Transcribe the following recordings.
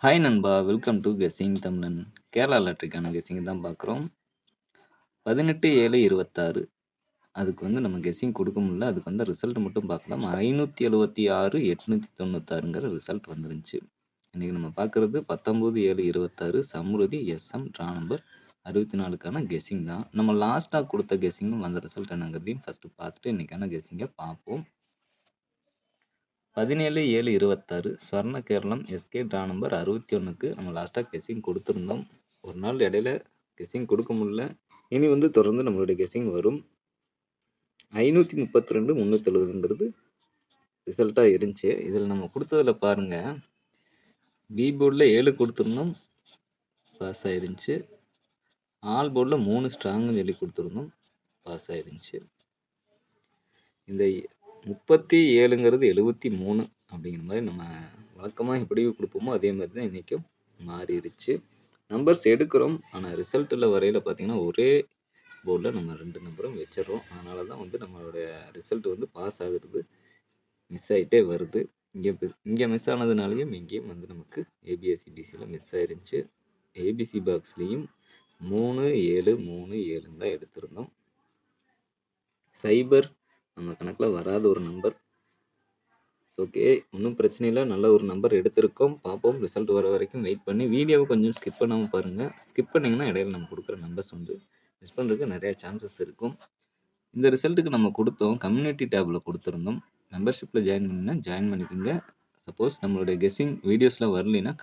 Hi நண்பா! Welcome to guessing தமிழன். Kerala லாட்டரிக்கான guessing தான் பார்க்குறோம். 18/7/26 அதுக்கு நம்ம கெஸ்ஸிங் கொடுக்க முடியல. அதுக்கு ரிசல்ட் மட்டும் பார்க்கலாம். 576,896ங்கிற ரிசல்ட் வந்துருந்துச்சு. இன்னைக்கு நம்ம பார்க்குறது 19/7/26 சம்ருதி எஸ்எம் ட்ரா நம்பர் 64க்கான கெஸ்ஸிங் தான். நம்ம லாஸ்ட்டாக கொடுத்த கெஸ்ஸிங்கும் அந்த ரிசல்ட் என்னங்கிறதையும் ஃபஸ்ட்டு பார்த்துட்டு இன்னைக்கான கெஸ்ஸிங்கை பார்ப்போம். 17/7/26 ஸ்வர்ண கேரளம் எஸ்கே ட்ரா நம்பர் 61க்கு நம்ம லாஸ்ட்டாக கெஸ்ஸிங் கொடுத்துருந்தோம். ஒரு நாள் இடையில கெஸ்ஸிங் கொடுக்க முடியல. இனி தொடர்ந்து நம்மளுடைய கெஸ்ஸிங் வரும். 532,370ங்கிறது ரிசல்ட்டாக இருந்துச்சு. இதில் நம்ம கொடுத்ததில் பாருங்கள், பி போர்டில் 7 கொடுத்துருந்தோம், பாஸ் ஆயிருந்துச்சு. ஆல் போர்டில் 3 ஸ்ட்ராங்குன்னு சொல்லி கொடுத்துருந்தோம், பாஸ் ஆயிருந்துச்சு. இந்த 37ங்கிறது 73 அப்படிங்கிற மாதிரி நம்ம வழக்கமாக எப்படி கொடுப்போமோ அதே மாதிரி தான் இன்றைக்கும் மாறிடுச்சு. நம்பர்ஸ் எடுக்கிறோம், ஆனால் ரிசல்ட்டில் வரையில் பார்த்திங்கன்னா ஒரே போர்டில் நம்ம 2 நம்பரும் வச்சிடறோம். அதனால தான் நம்மளுடைய ரிசல்ட் பாஸ் ஆகுறது மிஸ் ஆகிட்டே வருது. இங்கே மிஸ் ஆனதுனாலையும் இங்கேயும் நமக்கு ஏபிஎஸ்சிபிசியில் மிஸ் ஆயிருந்துச்சு. ஏபிசி பாக்ஸ்லேயும் 3 7 3 7 தான் எடுத்திருந்தோம். சைபர் நம்ம கணக்கில் வராத ஒரு நம்பர். ஓகே, ஒன்றும் பிரச்சனை இல்லை. நல்ல ஒரு நம்பர் எடுத்திருக்கோம். பார்ப்போம், ரிசல்ட் வர வரைக்கும் வெயிட் பண்ணி வீடியோவை கொஞ்சம் ஸ்கிப் பண்ணாமல் பாருங்கள். ஸ்கிப் பண்ணிங்கன்னா இடையில நம்ம கொடுக்குற நம்பர்ஸ் மிஸ் பண்ணுறதுக்கு நிறையா சான்சஸ் இருக்கும். இந்த ரிசல்ட்டுக்கு நம்ம கொடுத்தோம், கம்யூனிட்டி டேப்பில் கொடுத்துருந்தோம். மெம்பர்ஷிப்பில் ஜாயின் பண்ணினா ஜாயின் பண்ணிக்கோங்க. சப்போஸ் நம்மளுடைய கெஸ்ஸிங் வீடியோஸில் வரலைன்னா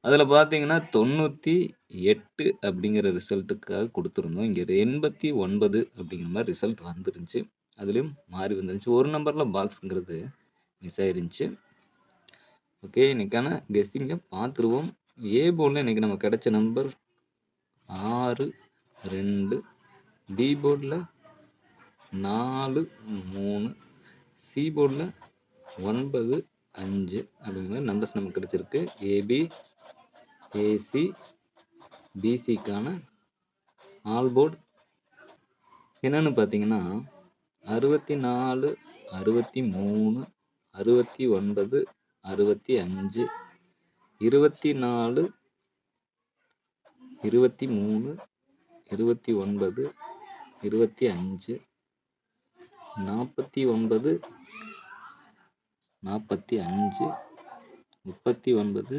அதில் பார்த்தீங்கன்னா 98 அப்படிங்கிற ரிசல்ட்டுக்காக கொடுத்துருந்தோம். இங்கே 89 அப்படிங்கிற மாதிரி ரிசல்ட் வந்துருந்துச்சு. அதுலேயும் மாறி வந்துருந்துச்சு. ஒரு நம்பரில் பாக்ஸுங்கிறது மிஸ் ஆயிருந்துச்சு. ஓகே, இன்றைக்கான கெஸ்ஸிங்கை பார்த்துருவோம். ஏ போர்டில் இன்றைக்கி நம்ம கிடைச்ச நம்பர் 6 2, பி போர்டில் 4 3, சி போர்டில் 9 5 அப்படிங்கிற மாதிரி நம்பர்ஸ் நமக்கு கிடைச்சிருக்கு. ஏபி ஏசி பிசிக்கான ஆல் போர்டு என்னென்னு பார்த்தீங்கன்னா 64 63 69 65 24 23 29 25 49 45 39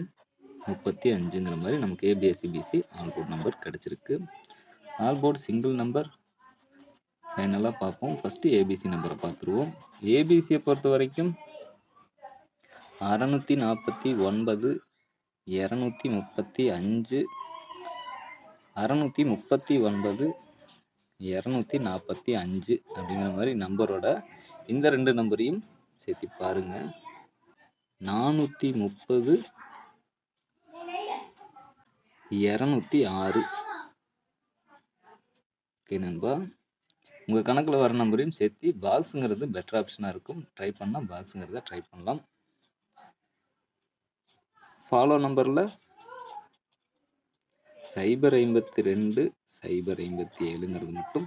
35ங்கிற மாதிரி நமக்கு ஏபிஎஸ்சிபிசி ஆல் போர்டு நம்பர் கிடச்சிருக்கு. ஆல் போர்டு சிங்கிள் நம்பர் ஃபைனலாக பார்ப்போம். ஃபஸ்ட்டு ஏபிசி நம்பரை பார்த்துருவோம். ஏபிசியை பொறுத்த வரைக்கும் 649 235 639 245 அப்படிங்கிற மாதிரி நம்பரோட இந்த 2 நம்பரையும் சேர்த்து பாருங்கள். 430 206. ஓகே நண்பா, உங்கள் கணக்கில் வர நம்பரையும் சேர்த்து பாக்ஸுங்கிறது பெட்டர் ஆப்ஷனாக இருக்கும். ட்ரை பண்ணால் பாக்ஸுங்கிறத ட்ரை பண்ணலாம். ஃபாலோ நம்பரில் 052 057ங்கிறது மட்டும்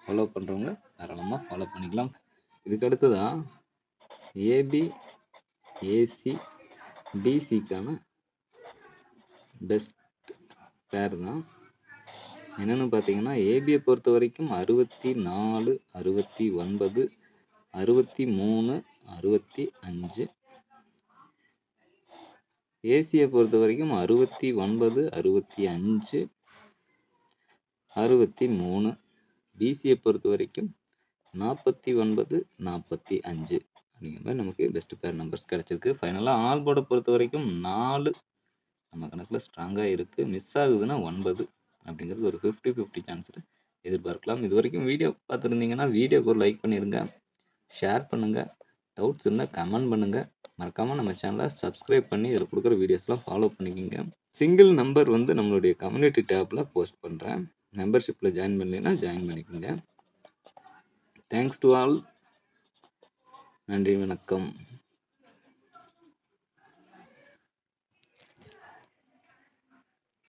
ஃபாலோ பண்ணுறவங்க தாராளமாக ஃபாலோ பண்ணிக்கலாம். இதுக்கு அடுத்து தான் ஏபி ஏசி பிசிக்கான பெஸ்ட் பேர் தான். என்னென்னு பார்த்தீங்கன்னா, ஏபியை பொறுத்த வரைக்கும் 64 69 63 65, ஏசியை பொறுத்த வரைக்கும் 69 65 63, பிசியை பொறுத்த வரைக்கும் 49 45 அப்படிங்கிற மாதிரி நமக்கு பெஸ்ட் பேர் நம்பர்ஸ் கிடச்சிருக்கு. ஃபைனலாக ஆல் போர்டை பொறுத்த வரைக்கும் 4 நம்ம கணக்கில் ஸ்ட்ராங்காக இருக்குது. மிஸ் ஆகுதுன்னா 9 அப்படிங்கிறது ஒரு 50-50 சான்ஸ் எதிர்பார்க்கலாம். இது வரைக்கும் வீடியோ பார்த்துருந்தீங்கன்னா வீடியோக்கு ஒரு லைக் பண்ணிடுங்க, ஷேர் பண்ணுங்கள், டவுட்ஸ் இருந்தால் கமெண்ட் பண்ணுங்கள். மறக்காமல் நம்ம சேனலை சப்ஸ்கிரைப் பண்ணி இதில் கொடுக்குற வீடியோஸ்லாம் ஃபாலோ பண்ணிக்கோங்க. சிங்கிள் நம்பர் நம்மளுடைய கம்யூனிட்டி டேப்பில் போஸ்ட் பண்ணுறேன். மெம்பர்ஷிப்பில் ஜாயின் பண்ணலைன்னா ஜாயின் பண்ணிக்கோங்க. Thanks to all. நன்றி, வணக்கம்.